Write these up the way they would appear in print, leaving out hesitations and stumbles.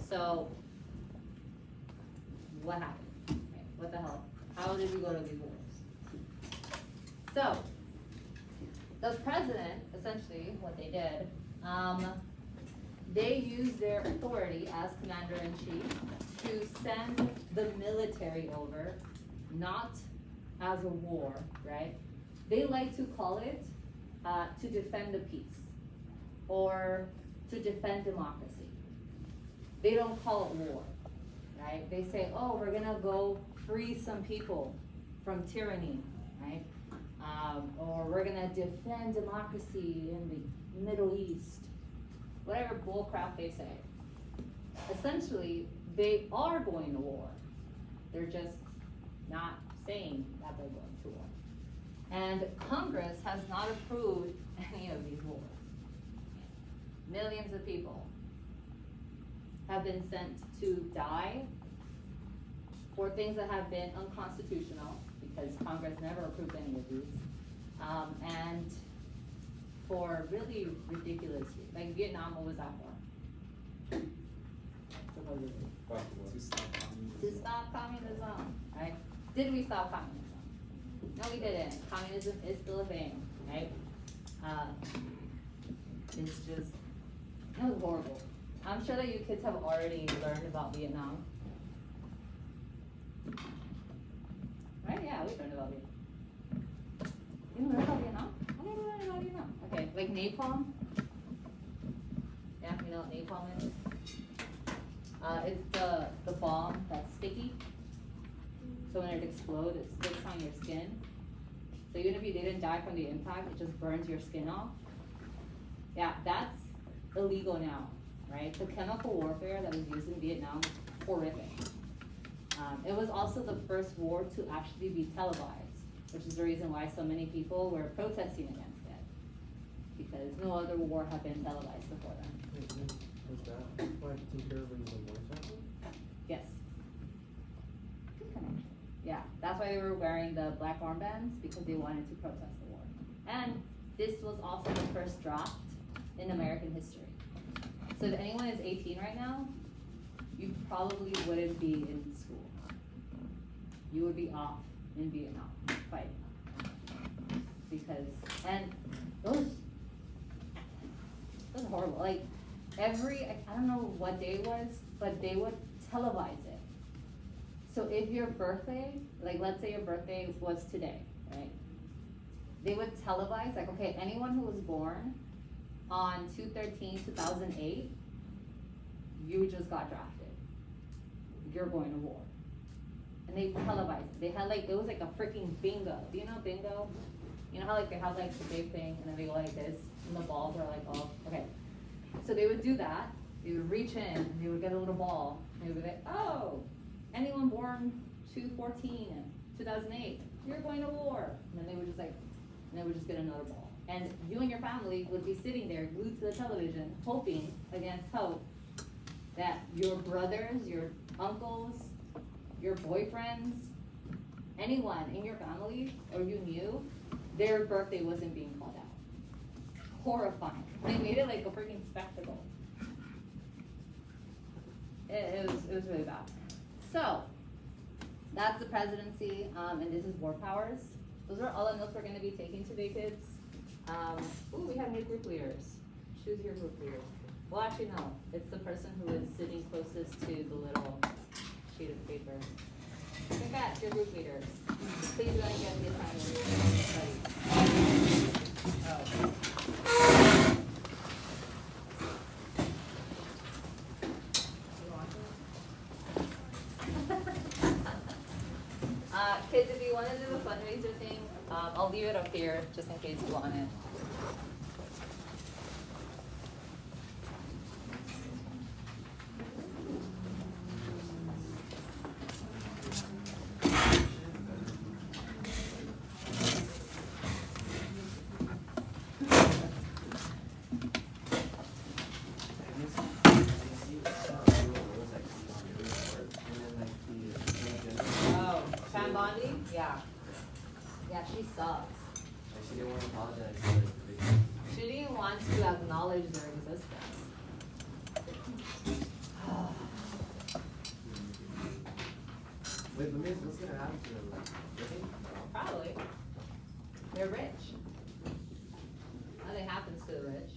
So, what happened? Okay, what the hell? How did we go to these wars? So, the president, essentially, what they did, they used their authority as commander-in-chief to send the military over, not as a war, right? They like to call it to defend the peace or to defend democracy. They don't call it war, right? They say, oh, we're gonna go free some people from tyranny, right? Or we're gonna defend democracy in the Middle East. Whatever bullcrap they say. Essentially, they are going to war. They're just not saying that they're going to war. And Congress has not approved any of these wars. Millions of people have been sent to die for things that have been unconstitutional, because Congress never approved any of these, and for really ridiculous, like Vietnam, what was that for? Supposedly. To stop communism, right? Did we stop communism? No, we didn't. Communism is still a thing, right? It's just, it was horrible. I'm sure that you kids have already learned about Vietnam. Right? Yeah, we learned about Vietnam. You learned about Vietnam? How did you learn about Vietnam? Okay, like napalm. Yeah, you know what napalm is? It's the bomb that's sticky. So when it explodes, it sticks on your skin. So even if you didn't die from the impact, it just burns your skin off. Yeah, that's illegal now, right? The chemical warfare that was used in Vietnam was horrific. It was also the first war to actually be televised, which is the reason why so many people were protesting against it, because no other war had been televised before then. Was that why it took care of when the war happened? Yes. Good connection. Yeah, that's why they were wearing the black armbands, because they wanted to protest the war. And this was also the first draft in American history. So if anyone is 18 right now, you probably wouldn't be in school. You would be off in Vietnam fighting. Because, and those horrible. Like every, I don't know what day it was, but they would televise it. So if your birthday, like let's say your birthday was today, right? They would televise, like, okay, anyone who was born on 2/13/2008, you just got drafted. You're going to war. And they televised it. They had like, it was like a freaking bingo. Do you know bingo? You know how like they have like the big thing and then they go like this and the balls are like all, okay. So they would do that. They would reach in and they would get a little ball. And they would be like, oh, anyone born 2/14/2008, you're going to war. And then they would just like, and they would just get another ball. And you and your family would be sitting there glued to the television, hoping against hope that your brothers, your uncles, your boyfriends, anyone in your family or you knew, their birthday wasn't being called out. Horrifying. They made it like a freaking spectacle. It was really bad. So, that's the presidency, and this is war powers. Those are all the notes we're going to be taking today, kids. Ooh, we have new group leaders. Choose your group leader. Well, actually, no. It's the person who is sitting closest to the little sheet of paper. Congrats, your group leaders. Please go and get the assignment. Kids, if you want to do the fundraiser thing, I'll leave it up here just in case you want it. Yeah, she sucks. She didn't want to apologize. She didn't want to acknowledge their existence. Wait, but Miss, what's gonna happen to them? Like, living? Probably. They're rich. Nothing happens to the rich.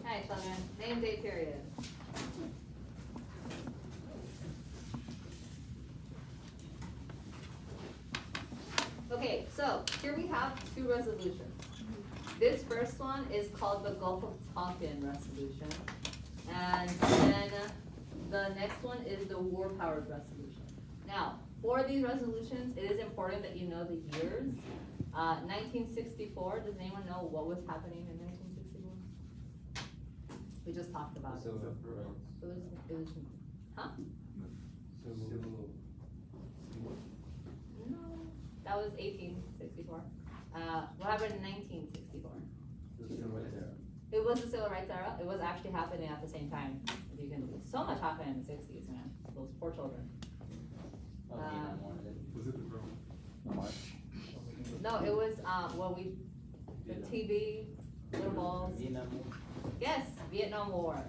Hey, children, name, date, period. Okay, so here we have two resolutions. This first one is called the Gulf of Tonkin resolution. And then the next one is the War Powers resolution. Now, for these resolutions, it is important that you know the years. 1964, does anyone know what was happening in 1964? We just talked about it. It was, huh? No, that was 1864. What happened in 1964? It was the civil rights era. It was actually happening at the same time. If you can believe. So much happened in the 60s, man. Those poor children. Was it the March? No, it was the TV, little balls. Vietnam War. Yes, Vietnam War.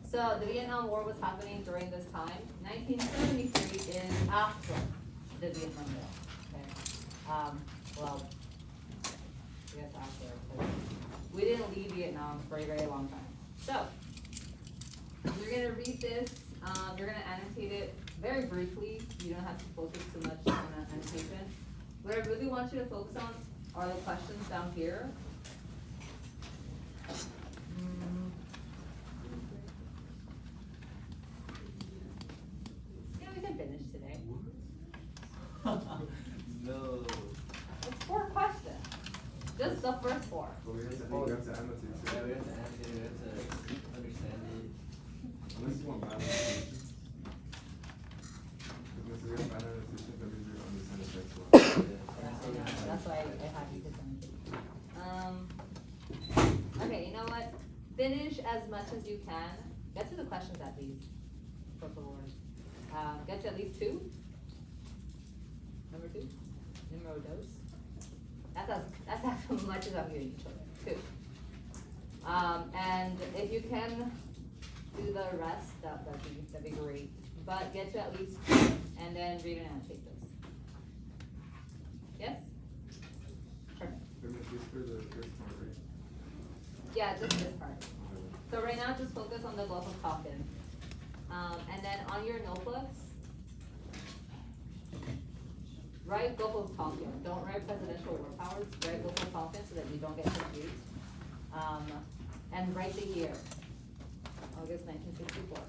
So the Vietnam War was happening during this time. 1973 is after the Vietnam War. Okay. Well, yes, after. 'Cause we didn't leave Vietnam for a very long time. So you're gonna read this. You're gonna annotate it very briefly. You don't have to focus too much on that annotation. What I really want you to focus on are the questions down here. Yeah, we can finish today. No. It's 4 questions. Just the first 4. But we have to annotate Yeah, too. we have to answer it, we have to understand it. Unless you want bad annotation. Because if we have bad annotation, that means we don't understand the text well. That's why I had you to send it. Okay, you know what? Finish as much as you can. Get to the questions at least. For favor. Get to at least 2. Number 2. Numero dos. That's as much as I'm giving you children. 2. And if you can do the rest, that'd be great. But get to at least 2, and then read and annotate this. Yes? Perfect. Then it's just for the first part, right? Yeah, just this part. So right now, just focus on the Gulf of Tonkin. And then on your notebooks, write Gulf of Tonkin. Don't write presidential war powers. Write Gulf of Tonkin so that you don't get confused. And write the year, August 1964.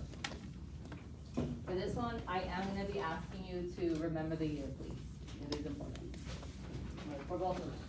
For this one, I am going to be asking you to remember the year, please. It is important. For both of them.